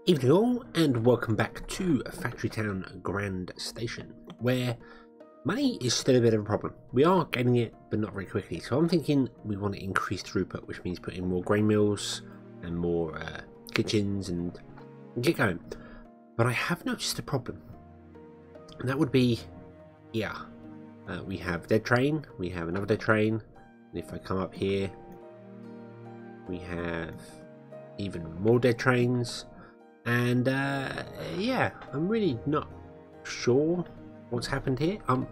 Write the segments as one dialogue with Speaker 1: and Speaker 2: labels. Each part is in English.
Speaker 1: Evening all, and welcome back to Factory Town Grand Station, where money is still a bit of a problem. We are getting it, but not very quickly. So I'm thinking we want to increase throughput, which means putting more grain mills and more kitchens and get going. But I have noticed a problem, and that would be, we have dead train, we have another dead train, and if I come up here, we have even more dead trains. And yeah, I'm really not sure what's happened here. I'm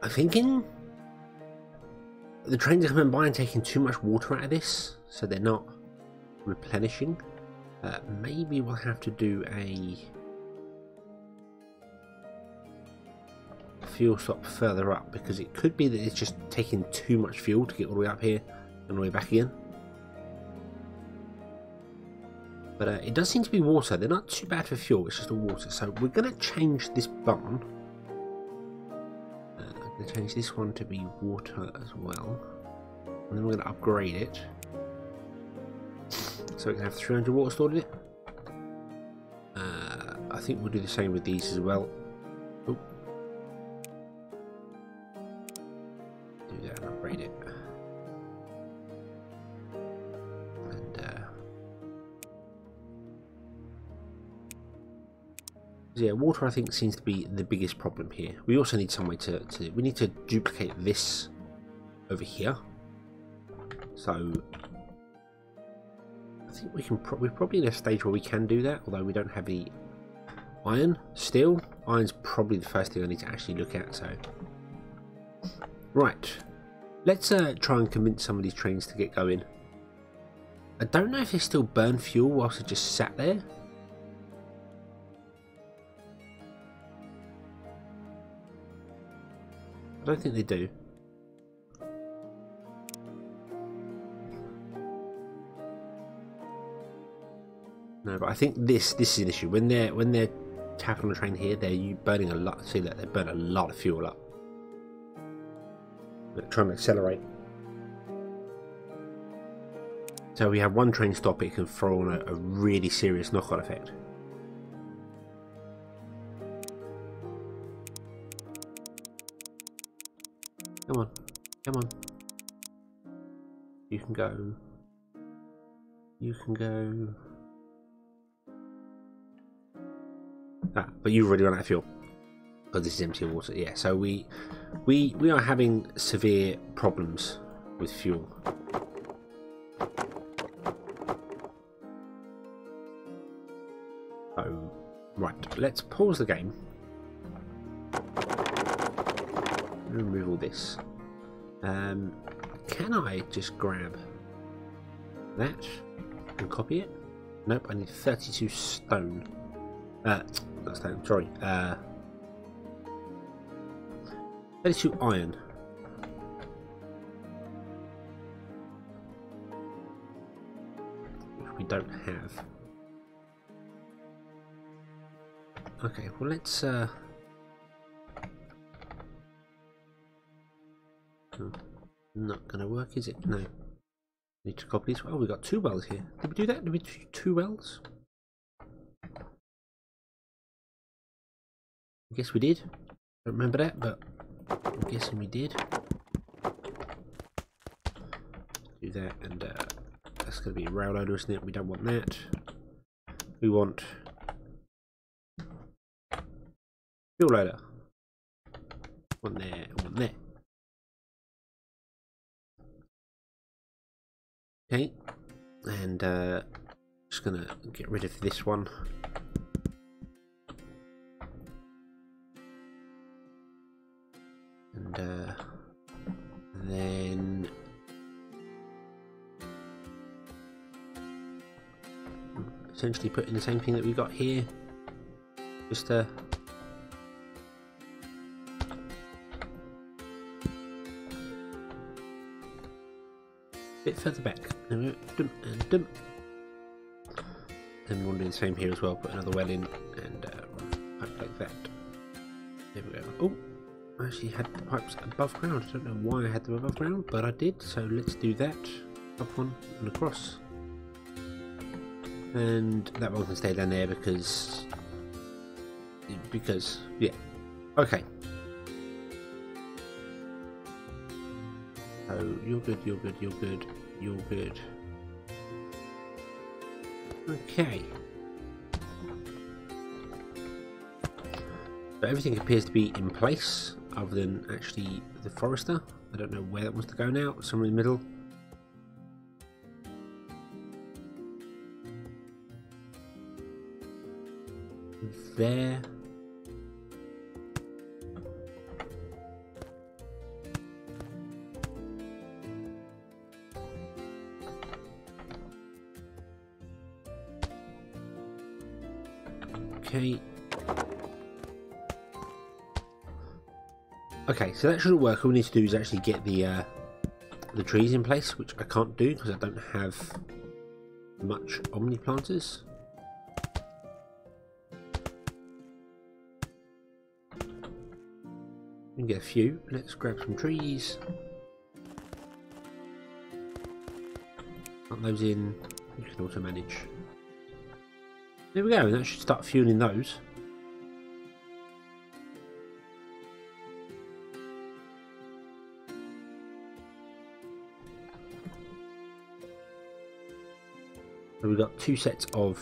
Speaker 1: thinking the trains are coming by and taking too much water out of this, so they're not replenishing. Maybe we'll have to do a fuel stop further up, because it could be that it's just taking too much fuel to get all the way up here and all the way back again. But it does seem to be water. They're not too bad for fuel, it's just all water. So we're going to change this barn. I'm going to change this one to be water as well. And then we're going to upgrade it, so we can have 300 water stored in it. I think we'll do the same with these as well. Oh. Do that and upgrade it. Yeah, water I think seems to be the biggest problem here. We also need some way we need to duplicate this over here. So I think we're probably in a stage where we can do that, although we don't have the iron still. Iron's probably the first thing I need to actually look at. So right, let's try and convince some of these trains to get going. I don't know if they still burn fuel whilst they just sat there. I don't think they do. No, but I think this is an issue. When they're tapping on the train here, they're burning a lot. See that they burn a lot of fuel up. They're trying to accelerate. So we have one train stop, it can throw on a really serious knock-on effect. Come on, come on. You can go. You can go. Ah, but you've already run out of fuel. Because this is empty of water. Yeah, so we are having severe problems with fuel. So, right, let's pause the game. Remove all this. Can I just grab that and copy it? Nope, I need 32 stone. Not stone, sorry. 32 iron. Which we don't have. Okay, well let's not gonna work, is it? No. Need to copy this. Oh, we got 2 wells here. Did we do that? Did we do 2 wells? I guess we did. Don't remember that, but I'm guessing we did. Do that, and that's gonna be a rail loader, isn't it? We don't want that. We want fuel loader. One there, one there. Okay, and just gonna get rid of this one. And then essentially put in the same thing that we got here. Just a bit further back. And then we want to do the same here as well. Put another well in and pipe like that. There we go. Oh, I actually had the pipes above ground. I don't know why I had them above ground, but I did. So let's do that. Up one and across. And that one can stay down there because yeah. Okay. So you're good, you're good, you're good, you're good. Okay. So everything appears to be in place, other than actually the forester. I don't know where that wants to go now, somewhere in the middle. There. Okay. Okay, so that should work. All we need to do is actually get the trees in place, which I can't do because I don't have much omni planters. We can get a few. Let's grab some trees. Put those in. You can auto manage. There we go, and that should start fueling those. So we've got two sets of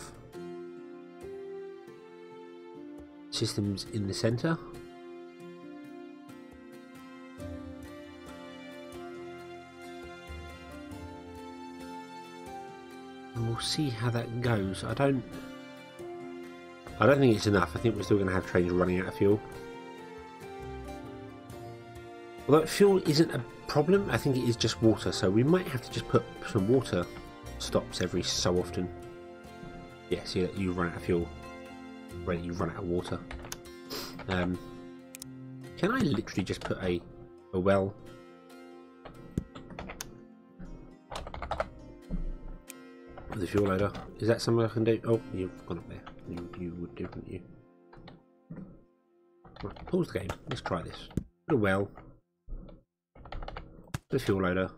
Speaker 1: systems in the centre. And we'll see how that goes. I don't think it's enough. I think we're still going to have trains running out of fuel. Although fuel isn't a problem, I think it is just water. So we might have to just put some water stops every so often. Yeah, see that you run out of fuel when you run out of water. Can I literally just put a well? The fuel loader. Is that something I can do? Oh, you've gone up there. You would do, wouldn't you? Right, pause the game. Let's try this. Put a well. Put a fuel loader.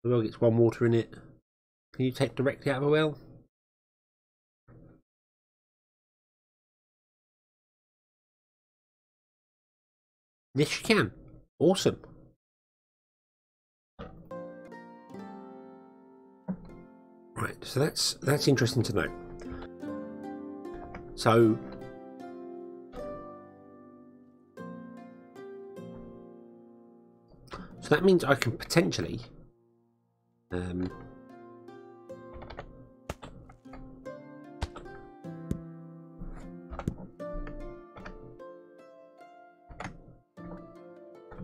Speaker 1: The well gets one water in it. Can you take directly out of a well? Yes, you can. Awesome. Right, so that's interesting to know. So that means I can potentially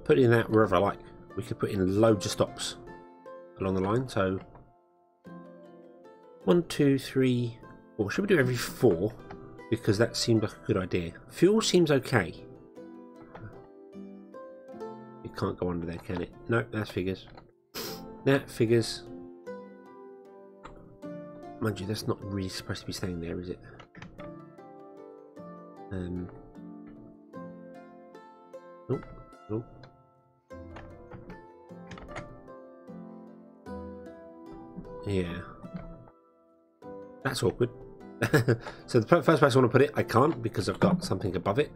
Speaker 1: put in that wherever I like. We could put in loads of stops along the line. So 1, 2, 3, 4. Should we do every 4? Because that seemed like a good idea. Fuel seems okay. It can't go under there, can it? No, that's figures. That figures. Mind you, that's not really supposed to be staying there, is it? Nope. Nope. Yeah. That's awkward. So the first place I want to put it, I can't because I've got something above it.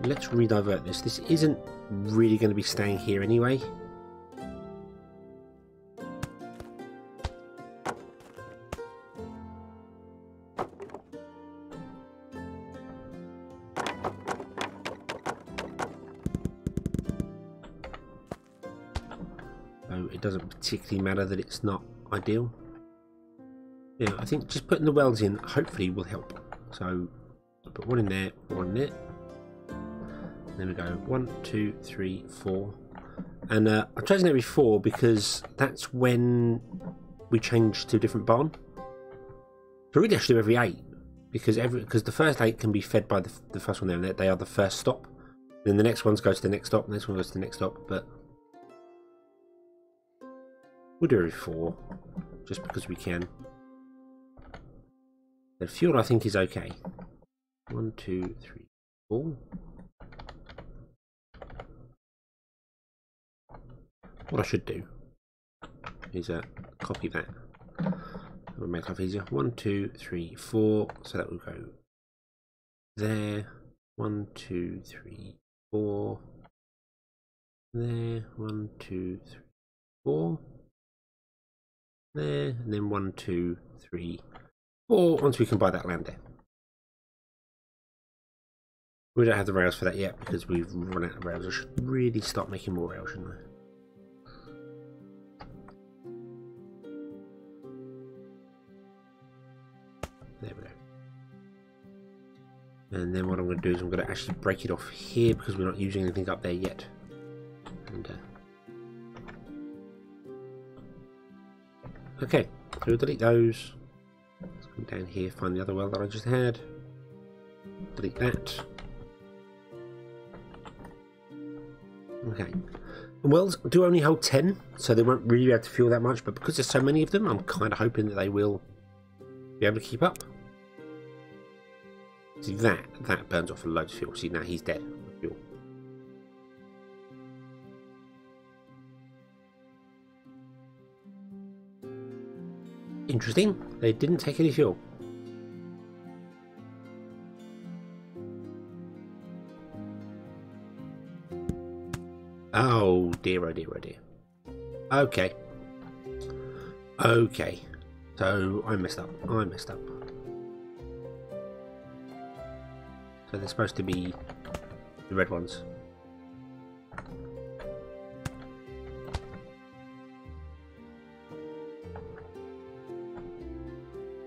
Speaker 1: Let's redivert this. This isn't really going to be staying here anyway. So it doesn't particularly matter that it's not ideal. Yeah, I think just putting the wells in hopefully will help. So put one in there, one in there. There we go. 1, 2, 3, 4. And I've chosen every 4 because that's when we change to a different barn. So really I should do every 8 because the first 8 can be fed by the first one there. They are the first stop. Then the next ones go to the next stop, and the next one goes to the next stop. But we'll do every 4 just because we can. The fuel I think is okay. 1, 2, 3, 4. what I should do is copy that. It will make life easier. 1, 2, 3, 4. So that will go there. 1, 2, 3, 4. There. 1, 2, 3, 4. There, and then 1, 2, 3, 4. Once we can buy that land there. We don't have the rails for that yet because we've run out of rails. I should really start making more rails, shouldn't I? There we go. And then what I'm going to do is I'm going to actually break it off here because we're not using anything up there yet. And okay, so we'll delete those. Let's come down here, find the other well that I just had. Delete that. Okay. And wells do only hold 10, so they won't really be able to fuel that much, but because there's so many of them, I'm kind of hoping that they will be able to keep up. See, that burns off a load of fuel. See, now he's dead. Fuel. Interesting. They didn't take any fuel. Oh dear, oh dear, oh dear. Okay. Okay. So I messed up. I messed up. So they're supposed to be the red ones.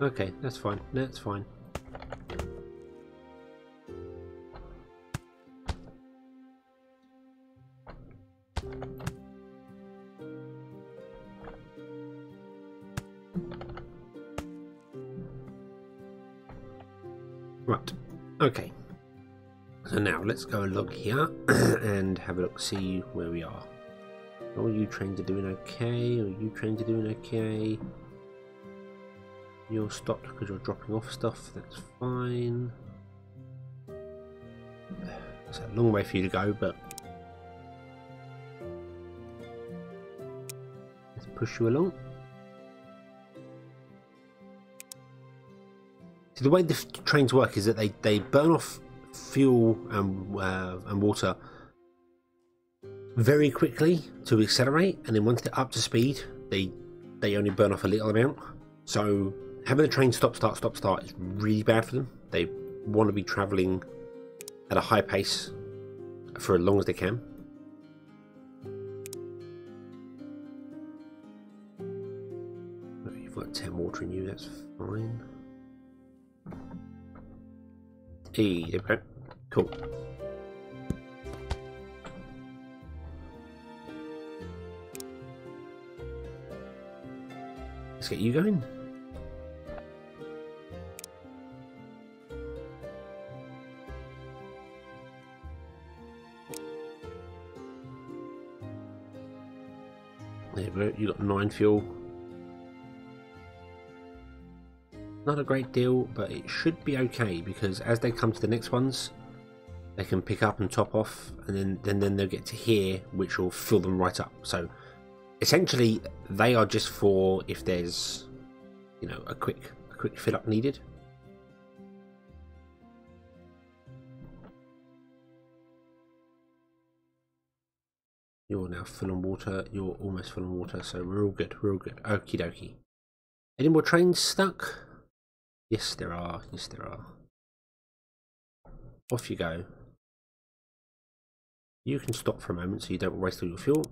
Speaker 1: Okay, that's fine. That's fine. Right. Okay. So now let's go and look here and have a look, see where we are. All you trains are doing okay. All you trains are doing okay. You're stopped because you're dropping off stuff. That's fine. It's a long way for you to go, but let's push you along. So the way the trains work is that they burn off fuel and water very quickly to accelerate, and then once they're up to speed, they only burn off a little amount. So having the train stop start is really bad for them. They want to be travelling at a high pace for as long as they can. You've got 10 water in you, that's fine. Hey, there we go. Cool. Let's get you going. There we go. You got 9 fuel. Not a great deal, but it should be okay because as they come to the next ones, they can pick up and top off, and then they'll get to here, which will fill them right up. So essentially, they are just for if there's, you know, a quick fill up needed. You're now full on water. You're almost full on water, so we're all good. We're all good. Okie dokie. Any more trains stuck? Yes, there are. Yes, there are. Off you go. You can stop for a moment so you don't waste all your fuel.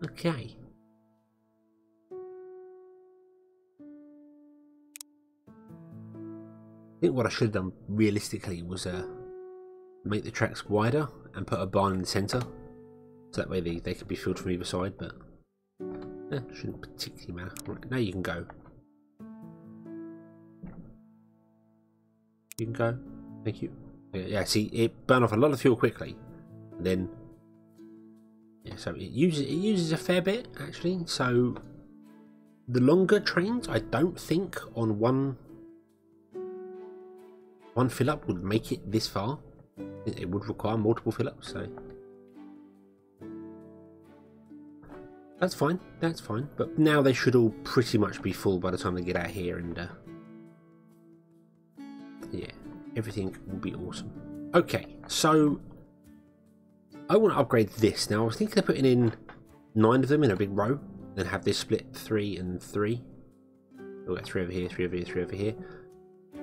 Speaker 1: Okay. I think what I should have done realistically was make the tracks wider and put a barn in the centre, so that way they could be filled from either side, but shouldn't particularly matter. Right, now you can go. You can go. Thank you. Yeah, see, it burned off a lot of fuel quickly, and then Yeah, so it uses a fair bit actually. So the longer trains, I don't think on one fill up would make it this far. It would require multiple fill ups, so that's fine. That's fine. But now they should all pretty much be full by the time they get out here, and yeah, everything will be awesome. Okay, so I want to upgrade this. Now I was thinking of putting in 9 of them in a big row and have this split 3 and 3. We'll get 3 over here, 3 over here, 3 over here.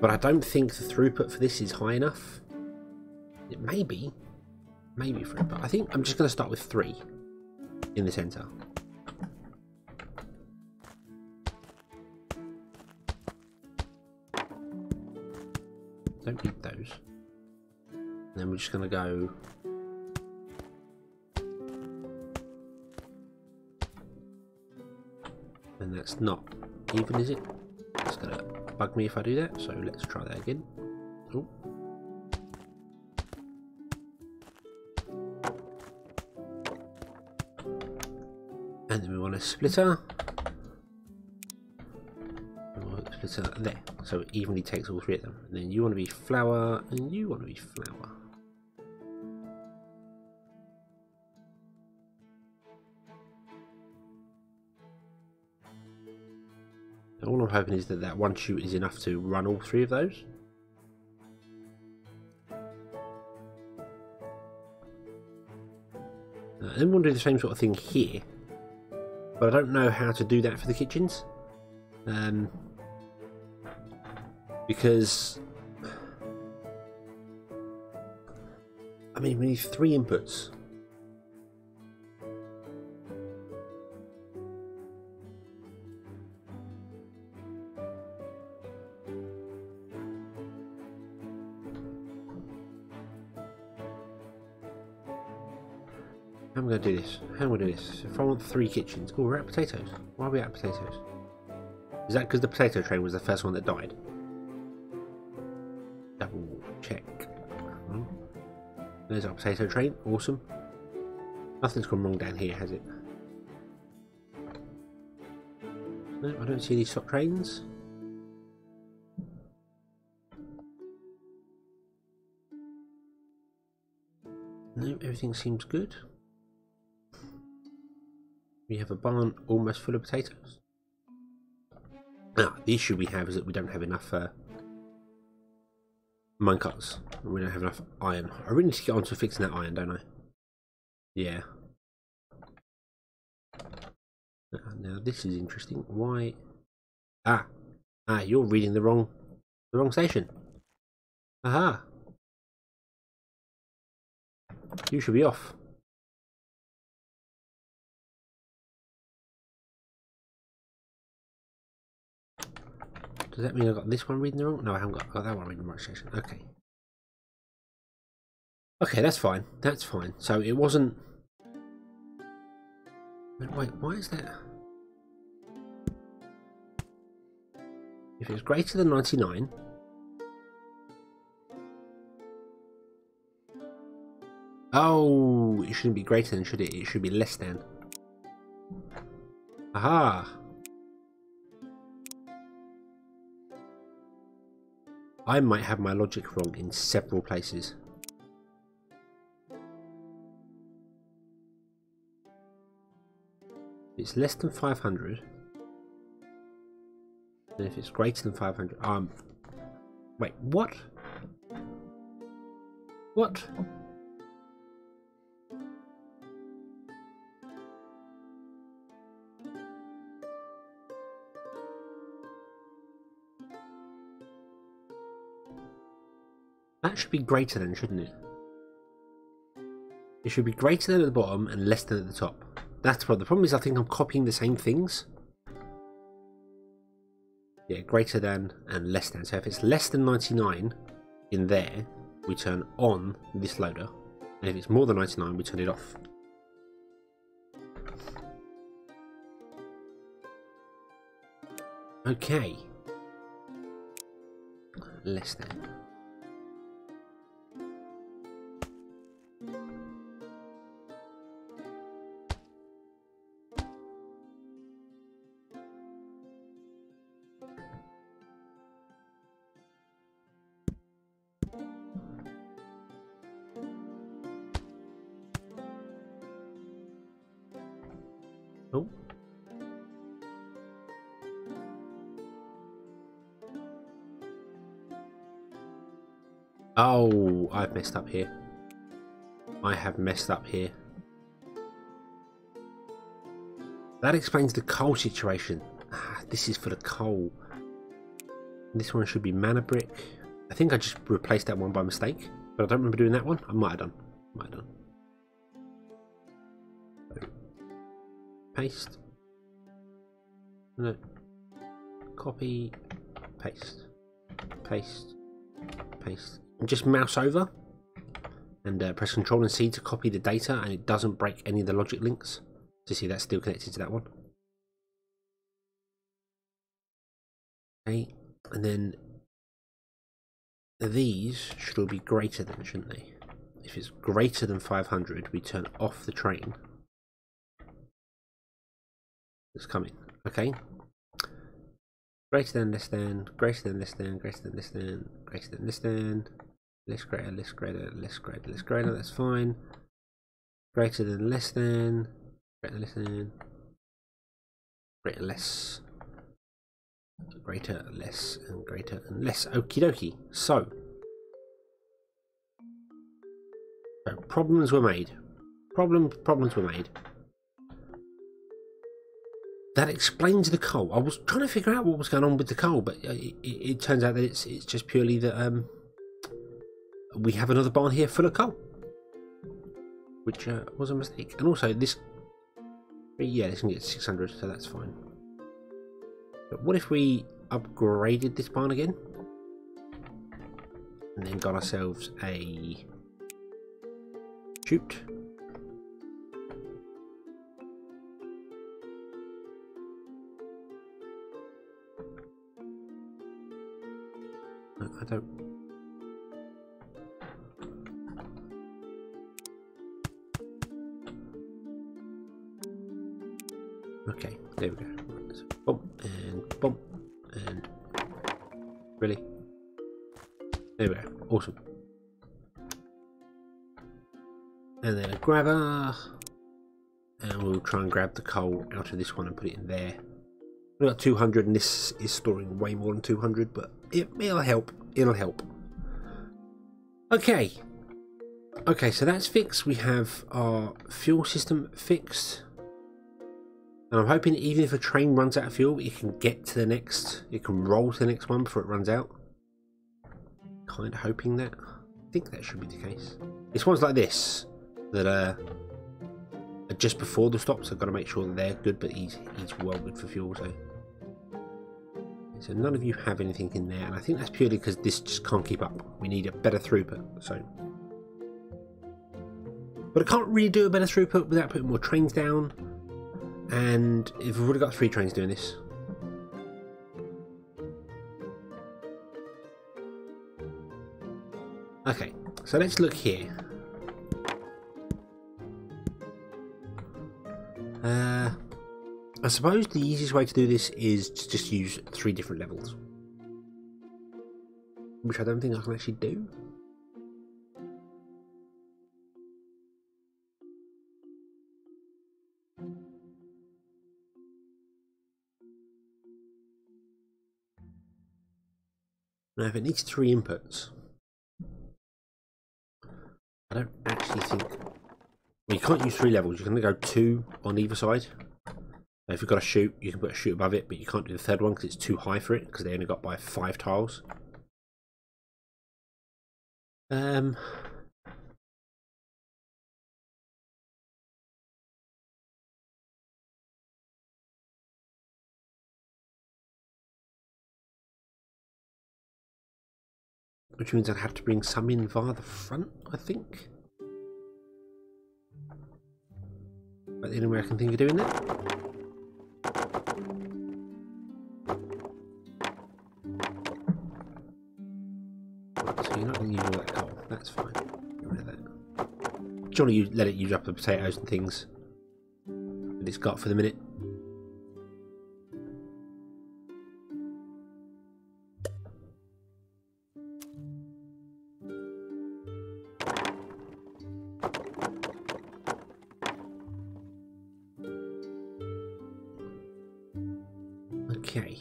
Speaker 1: But I don't think the throughput for this is high enough. It may be 3, but I think I'm just going to start with 3 in the center. Don't need those. And then we're just going to go. And that's not even, is it? It's going to bug me if I do that, so let's try that again. Ooh. And then we want a splitter. Splitter there, so it evenly takes all 3 of them. And then you want to be flour, and you want to be flour. All I'm hoping is that that one chute is enough to run all 3 of those. Then we'll do the same sort of thing here, but I don't know how to do that for the kitchens, because I mean we need 3 inputs. How am I going to do this? How am I going to do this? If I want 3 kitchens... Oh, we're out of potatoes. Why are we out of potatoes? Is that because the potato train was the first one that died? Double check. There's our potato train. Awesome. Nothing's gone wrong down here, has it? No, I don't see any stop trains. No, everything seems good. We have a barn almost full of potatoes. Now, the issue we have is that we don't have enough minecarts. We don't have enough iron. I really need to get on to fixing that iron, don't I? Yeah. Now this is interesting. Why? You're reading the wrong station. Aha. You should be off. Does that mean I got this one reading the wrong? No, I haven't got that one reading the right station. Okay. Okay, that's fine. That's fine. So it wasn't. Wait, why is that? If it's greater than 99. Oh, it shouldn't be greater than, should it? It should be less than. Aha! I might have my logic wrong in several places. If it's less than 500, and if it's greater than 500, wait, what? What? That should be greater than, shouldn't it? It should be greater than at the bottom and less than at the top. That's what the problem is. I think I'm copying the same things. Yeah, greater than and less than. So if it's less than 99 in there, we turn on this loader. And if it's more than 99, we turn it off. Okay. Less than. Oh. Oh, I've messed up here. I have messed up here. That explains the coal situation. Ah, this is for the coal. This one should be mana brick. I think I just replaced that one by mistake, but I don't remember doing that one. I might have done. So, paste. No. Copy. Paste. Paste. Paste. And just mouse over and press Control and C to copy the data, and it doesn't break any of the logic links. To see that's still connected to that one. Okay, and then these should all be greater than, shouldn't they? If it's greater than 500, we turn off the train. It's coming. Okay. Greater than, less than, greater than, less than, greater than, less than, greater than, less than, less greater, less greater, less greater, less greater. That's fine. Greater than, less than, greater than, less than, greater, less. Greater, less, and greater, and less. Okie dokie. So problems were made. Problems were made. That explains the coal. I was trying to figure out what was going on with the coal, but it turns out that it's just purely that we have another barn here full of coal, which was a mistake. And also this, yeah, this can get 600, so that's fine. But what if we upgraded this barn again and then got ourselves a chute? No, I don't. Okay, there we go. So bump and bump and really. There we go. Awesome. And then a grabber, and we'll try and grab the coal out of this one and put it in there. We've got 200, and this is storing way more than 200, but it'll help. It'll help. Okay. Okay, so that's fixed. We have our fuel system fixed. And I'm hoping even if a train runs out of fuel, it can get to the next, it can roll to the next one before it runs out. Kind of hoping that. I think that should be the case. It's ones like this that are just before the stops. I've got to make sure that they're good, but he's well good for fuel. So none of you have anything in there, and I think that's purely because this just can't keep up. We need a better throughput. So, but I can't really do a better throughput without putting more trains down. And if we've already got 3 trains doing this. Okay, so let's look here. I suppose the easiest way to do this is to just use 3 different levels, which I don't think I can actually do. Now, if it needs 3 inputs, I don't actually think. Well, you can't use 3 levels. You can only go 2 on either side. Now, if you've got a chute, you can put a chute above it, but you can't do the 3rd one because it's too high for it, because they only got by 5 tiles. Which means I'd have to bring some in via the front, I think. But the only way I can think of doing that. So you're not going to use all that coal. That's fine. Get rid of that. Do you want to let it use up the potatoes and things that it's got for the minute? Okay.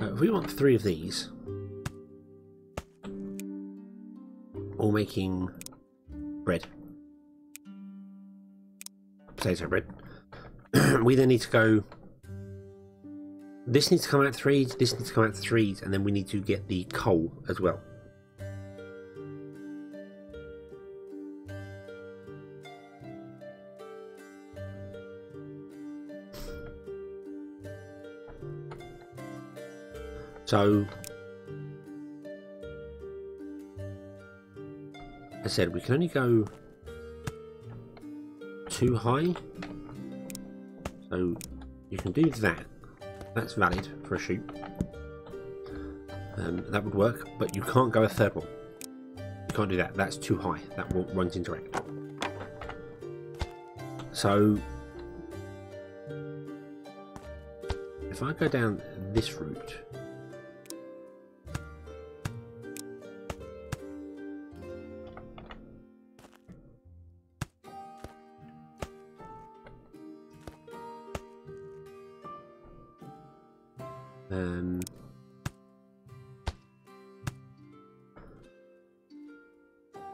Speaker 1: If we want 3 of these, all making bread, potato bread, we then need to go. This needs to come out 3s, this needs to come out 3s, and then we need to get the coal as well. So, as I said, we can only go 2 high. So, you can do that. That's valid for a chute. That would work, but you can't go a 3rd one. You can't do that. That's too high. That won't interact. So, if I go down this route,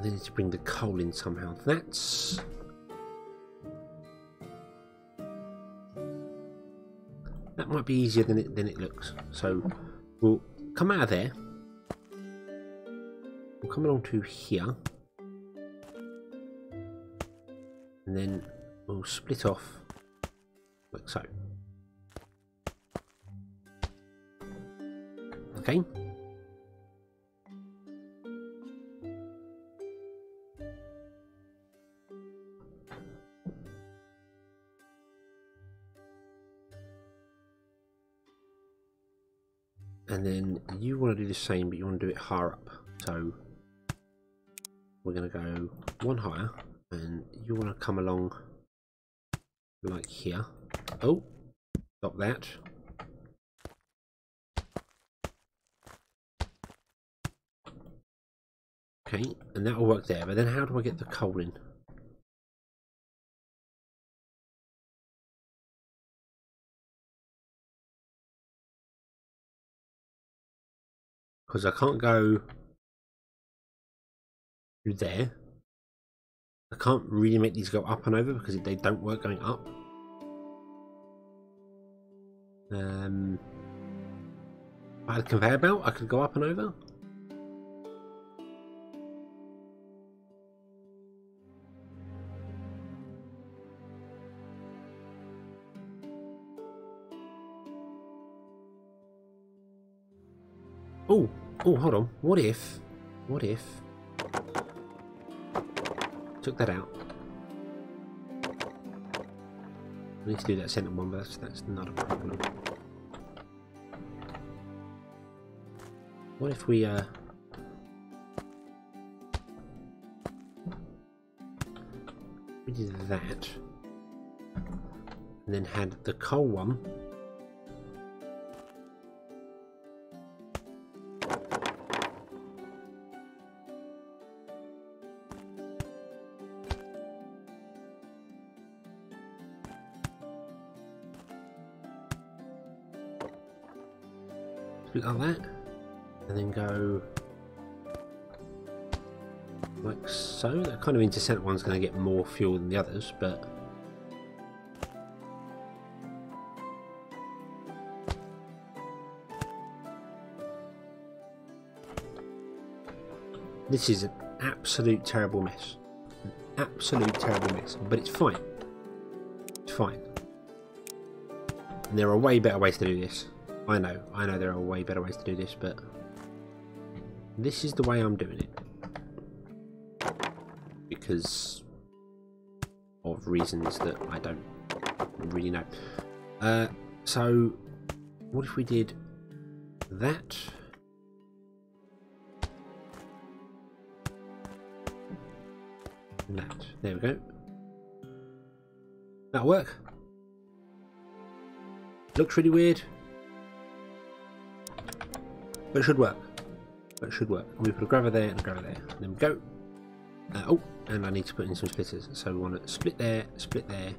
Speaker 1: I need to bring the coal in somehow. That might be easier than it looks. So we'll come out of there. We'll come along to here, and then we'll split off like so. Okay. And then you want to do the same, but you want to do it higher up. So we're going to go 1 higher, and you want to come along like here. Oh, stop that. Okay, and that will work there, but then how do I get the coal in? Because I can't go through there. I can't really make these go up and over because they don't work going up. If I had a conveyor belt, I could go up and over. Oh, hold on. What if took that out? I need to do that center one, but that's not a problem. What if we did that and then had the coal one like that, and then go like so. That kind of intercenter one's going to get more fuel than the others, but this is an absolute terrible mess. An absolute terrible mess, but it's fine. It's fine. And there are way better ways to do this. I know there are way better ways to do this, but this is the way I'm doing it. Because of reasons that I don't really know. So, what if we did that? And that. There we go. That'll work. Looks really weird. But it should work. And we put a grabber there and a grabber there. And then we go. Oh, and I need to put in some splitters. So we want to split there, split there,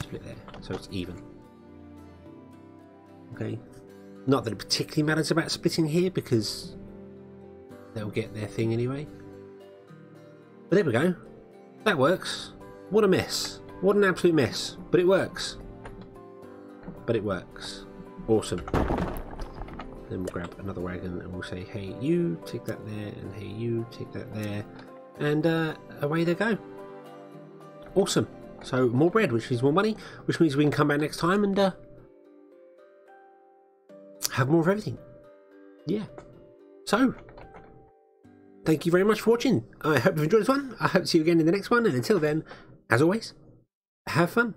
Speaker 1: split there, so it's even. Okay. Not that it particularly matters about splitting here because they'll get their thing anyway. But there we go. That works. What a mess. What an absolute mess. But it works. But it works. Awesome. Then we'll grab another wagon and we'll say, hey, you take that there, and hey, you take that there. And away they go. Awesome. So more bread, which means more money, which means we can come back next time and have more of everything. Yeah. So, thank you very much for watching. I hope you've enjoyed this one. I hope to see you again in the next one. And until then, as always, have fun.